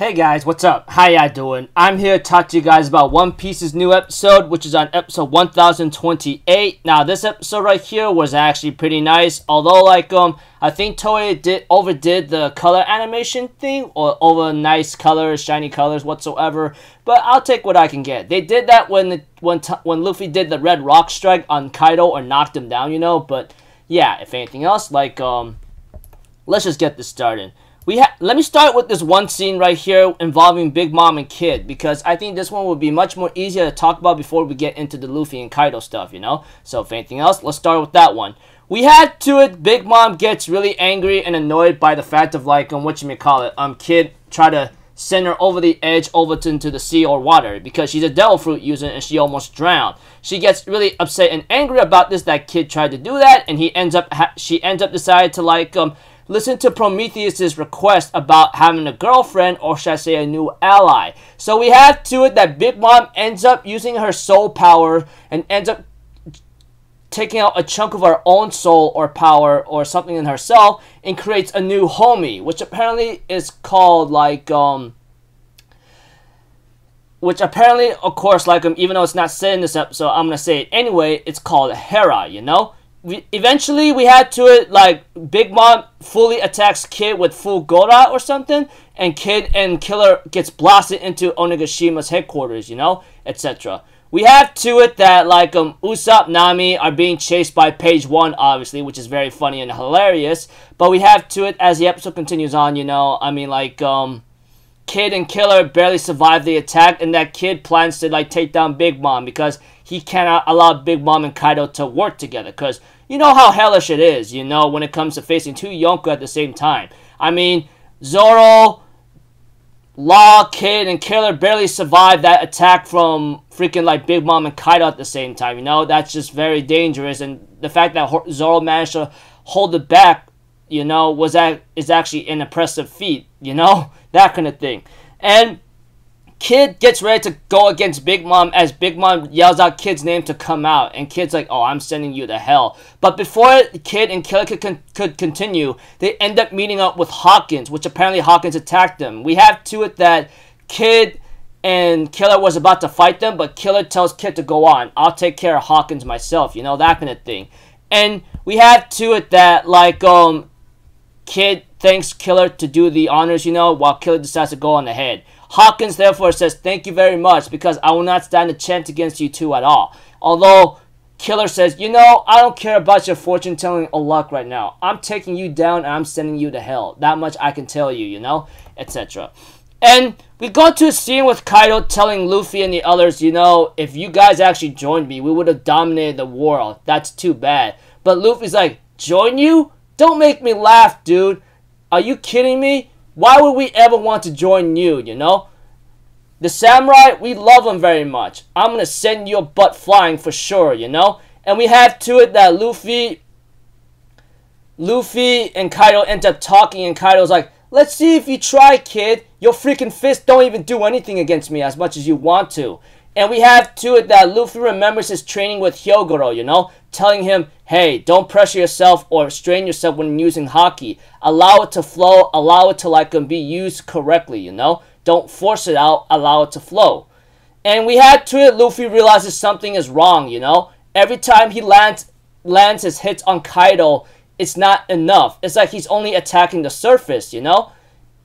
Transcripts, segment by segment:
Hey guys, what's up? How y'all doing? I'm here to talk to you guys about One Piece's new episode, which is on episode 1028. Now, this episode right here was actually pretty nice, although I think Toei overdid the color animation thing, or over nice colors, shiny colors whatsoever. But I'll take what I can get. They did that when Luffy did the Red Rock Strike on Kaido or knocked him down, you know. But yeah, if anything else, let's just get this started. Let me start with this one scene right here involving Big Mom and Kid, because I think this one would be much more easier to talk about before we get into the Luffy and Kaido stuff, you know? So if anything else, let's start with that one. We had to it, Big Mom gets really angry and annoyed by the fact of Kid try to send her over the edge into the sea or water because she's a devil fruit user and she almost drowned. She gets really upset and angry about this, that Kid tried to do that, and she ends up decided to listen to Prometheus's request about having a girlfriend, or should I say a new ally. So we have to it that Big Mom ends up using her soul power and ends up taking out a chunk of her own soul or power or something in herself and creates a new homie, which apparently is called of course, even though it's not said in this episode, I'm gonna say it anyway, it's called Hera, you know? Eventually, we had to it, Big Mom fully attacks Kid with full Gora or something, and Kid and Killer gets blasted into Onegashima's headquarters, you know, etc. We have to it that, Usopp, Nami are being chased by Page 1, obviously, which is very funny and hilarious, but we have to it as the episode continues on, you know, Kid and Killer barely survive the attack, and that Kid plans to, take down Big Mom because he cannot allow Big Mom and Kaido to work together, because you know how hellish it is, you know, when it comes to facing two Yonko at the same time. I mean, Zoro, Law, Kid, and Killer barely survived that attack from freaking, Big Mom and Kaido at the same time, you know? That's just very dangerous, and the fact that Zoro managed to hold it back, you know, is actually an impressive feat, you know? That kind of thing. And Kid gets ready to go against Big Mom as Big Mom yells out Kid's name to come out. And Kid's like, oh, I'm sending you to hell. But before Kid and Killer could continue, they end up meeting up with Hawkins, which apparently Hawkins attacked them. We have to it that Kid and Killer was about to fight them, but Killer tells Kid to go on. I'll take care of Hawkins myself, you know, that kind of thing. And we have to it that, Kid thanks Killer to do the honors, you know, while Killer decides to go on ahead. Hawkins therefore says, thank you very much, because I will not stand a chance against you two at all. Although, Killer says, you know, I don't care about your fortune telling or luck right now. I'm taking you down and I'm sending you to hell. That much I can tell you, you know, etc. And we go to a scene with Kaido telling Luffy and the others, you know, if you guys actually joined me, we would have dominated the world. That's too bad. But Luffy's like, join you? Don't make me laugh, dude. Are you kidding me? Why would we ever want to join you, you know? The samurai, we love them very much. I'm going to send your butt flying for sure, you know? And we have to it that Luffy and Kaido end up talking, and Kaido's like, let's see if you try, kid. Your freaking fists don't even do anything against me as much as you want to. And we have to it that Luffy remembers his training with Hyogoro, you know, telling him, hey, don't pressure yourself or strain yourself when using Haki. Allow it to flow, allow it to be used correctly, you know. Don't force it out, allow it to flow. And we had to it, Luffy realizes something is wrong, you know. Every time he lands his hits on Kaido, it's not enough. It's like he's only attacking the surface, you know.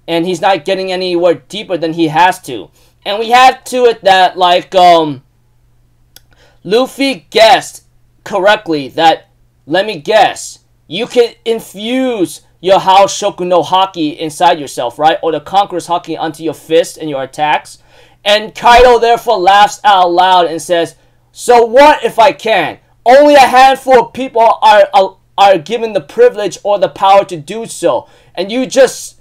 And he's not getting anywhere deeper than he has to. And we have to it that, Luffy guessed correctly that, let me guess, you can infuse your House Shoku no Haki inside yourself, right? Or the Conqueror's Haki onto your fist and your attacks. And Kaido therefore laughs out loud and says, so what if I can? Only a handful of people are given the privilege or the power to do so. And you just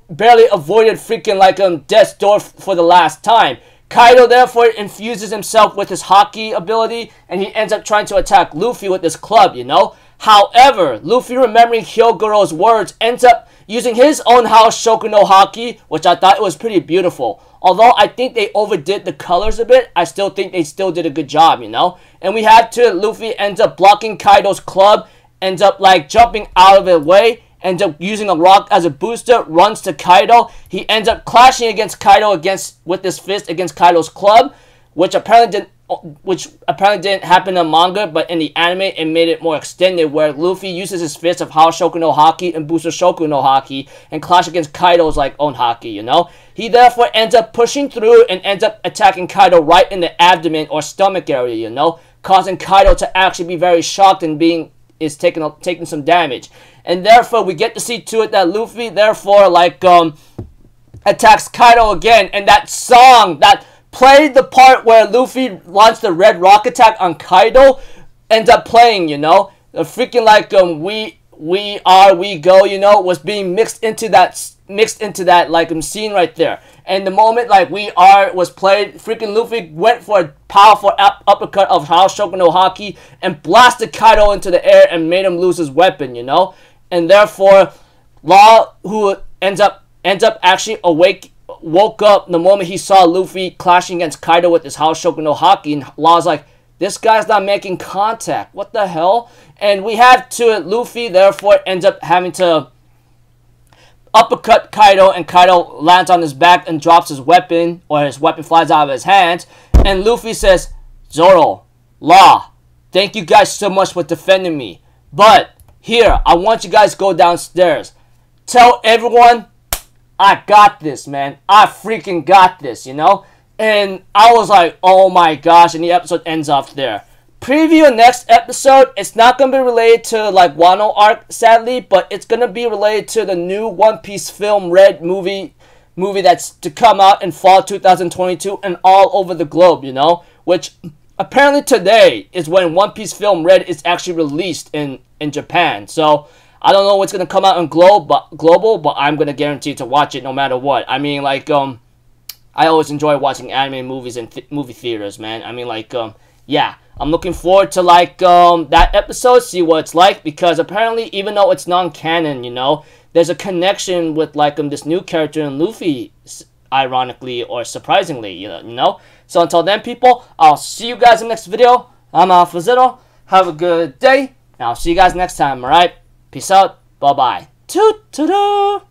barely avoided freaking death's door for the last time. Kaido therefore infuses himself with his Haki ability, and he ends up trying to attack Luffy with his club, you know. However, Luffy, remembering Hyogoro's words, ends up using his own House Shoku no Haki, which I thought was pretty beautiful. Although I think they overdid the colors a bit, I still think they still did a good job, you know. And we had to, Luffy ends up blocking Kaido's club, ends up jumping out of the way, ends up using a rock as a booster, runs to Kaido. He ends up clashing against Kaido with his fist against Kaido's club, which apparently didn't happen in manga, but in the anime it made it more extended, where Luffy uses his fist of Harashoku no Haki and Booster Shoku no Haki and clash against Kaido's like own Haki, you know? He therefore ends up pushing through and ends up attacking Kaido right in the abdomen or stomach area, you know? Causing Kaido to actually be very shocked and taking some damage. And therefore we get to see to it that Luffy therefore like attacks Kaido again, and that song that played the part where Luffy launched the red rock attack on Kaido ends up playing, you know? The freaking like we go, you know, was being mixed into that like scene right there. And the moment like we are was played, freaking Luffy went for a powerful uppercut of Harashoku no Haki and blasted Kaido into the air and made him lose his weapon, you know? And therefore Law, who ends up actually woke up the moment he saw Luffy clashing against Kaido with his Harashoku no Haki, and Law's like, this guy's not making contact. What the hell? And we have to Luffy therefore ends up having to uppercut Kaido, and Kaido lands on his back and drops his weapon, or his weapon flies out of his hands. And Luffy says, Zoro, Law, thank you guys so much for defending me. But here, I want you guys to go downstairs. Tell everyone I got this, man. I freaking got this, you know? And I was like, oh my gosh, and the episode ends off there. Preview next episode, it's not going to be related to like Wano arc, sadly, but it's going to be related to the new One Piece film Red movie that's to come out in fall 2022 and all over the globe, you know? Which apparently today is when One Piece film Red is actually released in Japan. So I don't know what's going to come out in global, but I'm going to guarantee to watch it no matter what. I mean, like, I always enjoy watching anime movies in movie theaters, man. I mean, like, yeah. I'm looking forward to, like, that episode, see what it's like, because apparently, even though it's non-canon, you know, there's a connection with, like, this new character in Luffy, ironically or surprisingly, you know? So until then, people, I'll see you guys in the next video. I'm Alpha Zero. Have a good day, and I'll see you guys next time, alright? Peace out. Bye-bye. Toot-toot-toot.